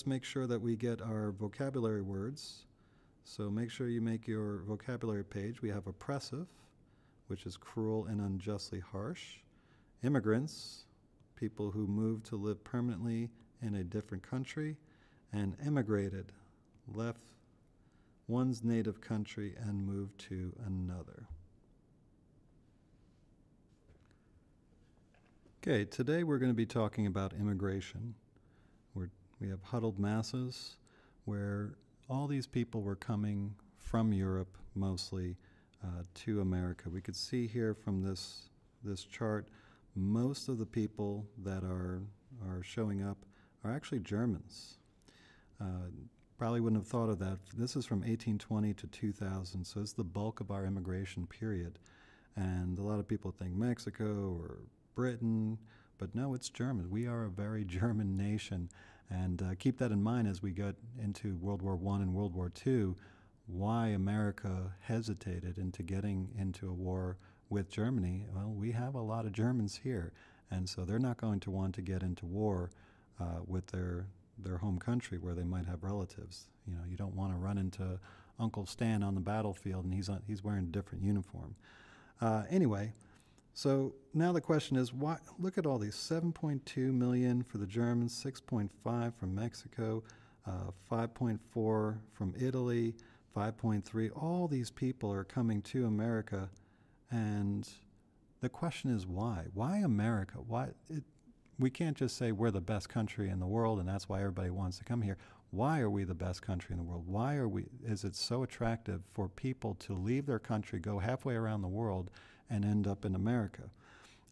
make sure that we get our vocabulary words. So make sure you make your vocabulary page. We have oppressive, which is cruel and unjustly harsh. Immigrants, people who move to live permanently in a different country. And immigrated, left one's native country and moved to another. Okay, today we're going to be talking about immigration. We have Huddled Masses, where all these people were coming from Europe mostly to America. We could see here from this chart, most of the people that are showing up are actually Germans. Probably wouldn't have thought of that. This is from 1820 to 2000, so it's the bulk of our immigration period. And a lot of people think Mexico or Britain, but no, it's German. We are a very German nation. And keep that in mind as we get into World War I and World War II, why America hesitated into getting into a war with Germany. Well, we have a lot of Germans here, and so they're not going to want to get into war with their home country where they might have relatives. You know, you don't want to run into Uncle Stan on the battlefield and he's wearing a different uniform. Anyway, so now the question is, why? Look at all these, 7.2 million for the Germans, 6.5 from Mexico, 5.4 from Italy, 5.3. All these people are coming to America, and the question is why? Why America? Why? We can't just say we're the best country in the world and that's why everybody wants to come here. Why are we the best country in the world? Why is it so attractive for people to leave their country, go halfway around the world, and end up in America?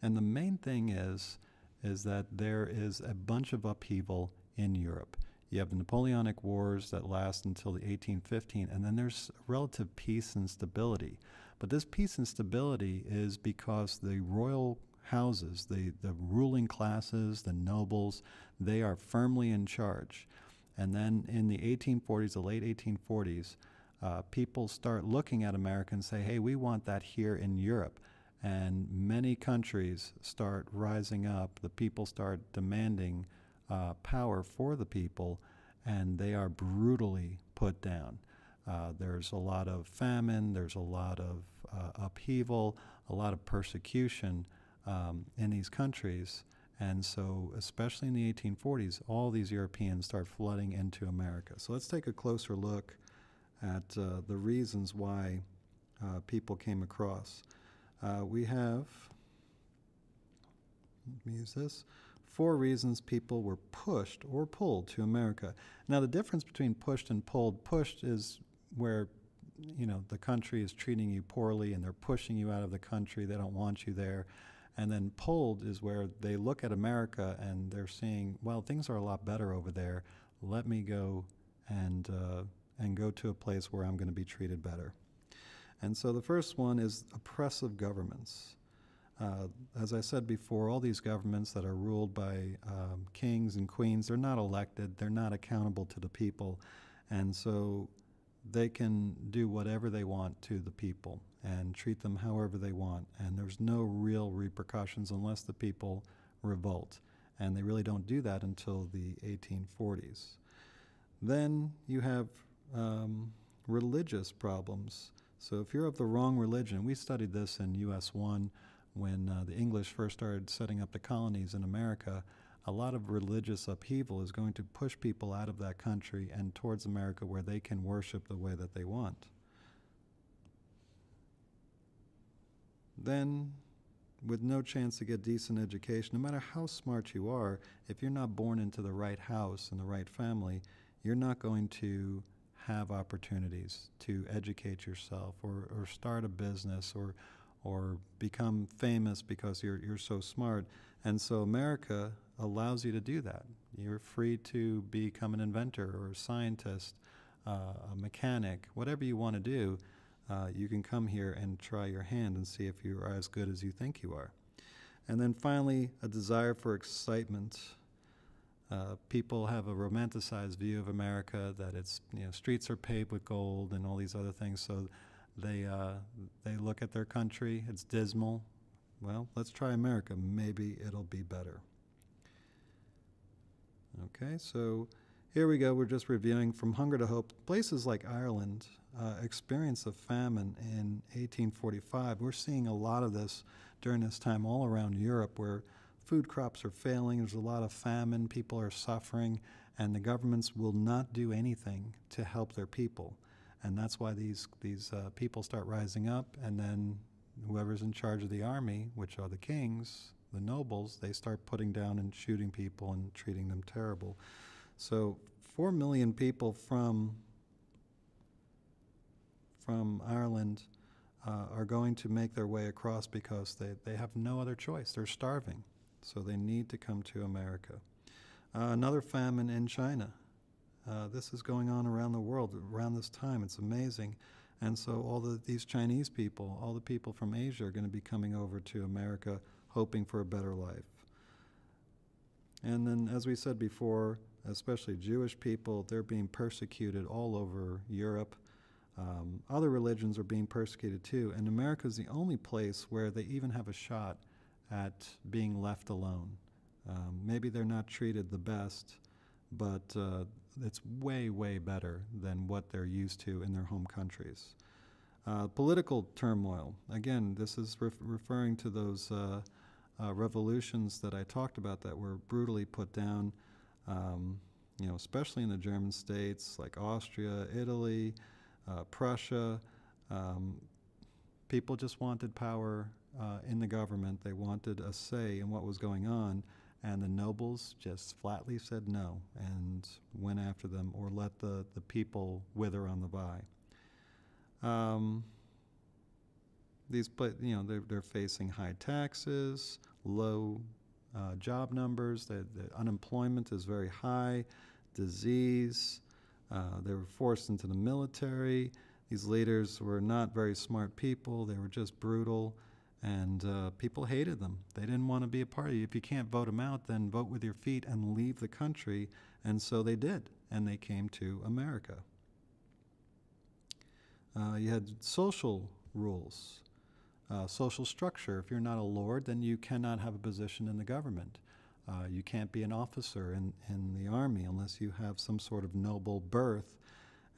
And the main thing is that there is a bunch of upheaval in Europe. You have the Napoleonic Wars that last until the 1815, and then there's relative peace and stability. But this peace and stability is because the royal houses, the ruling classes, the nobles, they are firmly in charge. And then in the 1840s, the late 1840s, people start looking at America and say, hey, we want that here in Europe. And many countries start rising up. The people start demanding power for the people, and they are brutally put down. There's a lot of famine, there's a lot of upheaval, a lot of persecution in these countries. And so, especially in the 1840s, all these Europeans start flooding into America. So let's take a closer look at the reasons why people came across. We have, let me use this, 4 reasons people were pushed or pulled to America. Now, the difference between pushed and pulled, pushed is where, you know, the country is treating you poorly and they're pushing you out of the country, they don't want you there. And then pulled is where they look at America and they're seeing, well, things are a lot better over there. Let me go and go to a place where I'm going to be treated better. And so the first one is oppressive governments. As I said before, all these governments that are ruled by kings and queens, they're not elected, they're not accountable to the people, and so they can do whatever they want to the people and treat them however they want, and there's no real repercussions unless the people revolt, and they really don't do that until the 1840s. Then you have religious problems. So if you're of the wrong religion, we studied this in US 1 when the English first started setting up the colonies in America. A lot of religious upheaval is going to push people out of that country and towards America where they can worship the way that they want. Then, with no chance to get decent education, no matter how smart you are, if you're not born into the right house and the right family, you're not going to have opportunities to educate yourself or start a business or become famous because you're so smart. And so America allows you to do that. You're free to become an inventor or a scientist, a mechanic, whatever you want to do. You can come here and try your hand and see if you are as good as you think you are. And then finally, a desire for excitement. People have a romanticized view of America, that it's, you know, streets are paved with gold and all these other things. So they look at their country, it's dismal. Well, let's try America. Maybe it'll be better. Okay, so Here we go. We're just reviewing From Hunger to Hope. Places like Ireland experienced a famine in 1845. We're seeing a lot of this during this time all around Europe, where food crops are failing. There's a lot of famine. People are suffering, and the governments will not do anything to help their people. And that's why these people start rising up, and then whoever's in charge of the army, which are the kings, the nobles, they start putting down and shooting people and treating them terrible. So 4 million people from Ireland are going to make their way across because they have no other choice. They're starving, so they need to come to America. Another famine in China. This is going on around the world around this time. It's amazing. And so all these Chinese people, all the people from Asia are going to be coming over to America hoping for a better life. And then, as we said before, especially Jewish people, they're being persecuted all over Europe. Other religions are being persecuted too, and America is the only place where they even have a shot at being left alone. Maybe they're not treated the best, but it's way, way better than what they're used to in their home countries. Political turmoil. Again, this is referring to those revolutions that I talked about that were brutally put down, especially in the German states like Austria, Italy, Prussia. People just wanted power in the government. They wanted a say in what was going on, and the nobles just flatly said no and went after them or let the people wither on the vine. They're facing high taxes, low job numbers. The unemployment is very high, disease. They were forced into the military. These leaders were not very smart people. They were just brutal, and people hated them. They didn't want to be a part of it. If you can't vote them out, then vote with your feet and leave the country. And so they did, and they came to America. You had social rules, social structure. If you're not a lord, then you cannot have a position in the government. You can't be an officer in the army unless you have some sort of noble birth.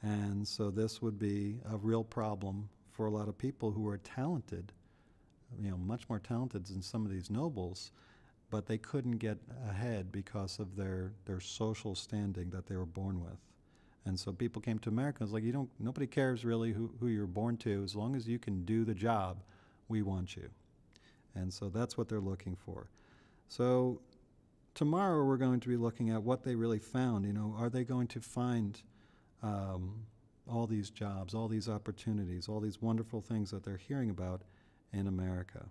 And so this would be a real problem for a lot of people who are talented, much more talented than some of these nobles, but they couldn't get ahead because of their social standing that they were born with. And so people came to America. It's like, nobody cares really who you're born to. As long as you can do the job, we want you. And so that's what they're looking for. So tomorrow we're going to be looking at what they really found. Are they going to find all these jobs, all these opportunities, all these wonderful things that they're hearing about in America?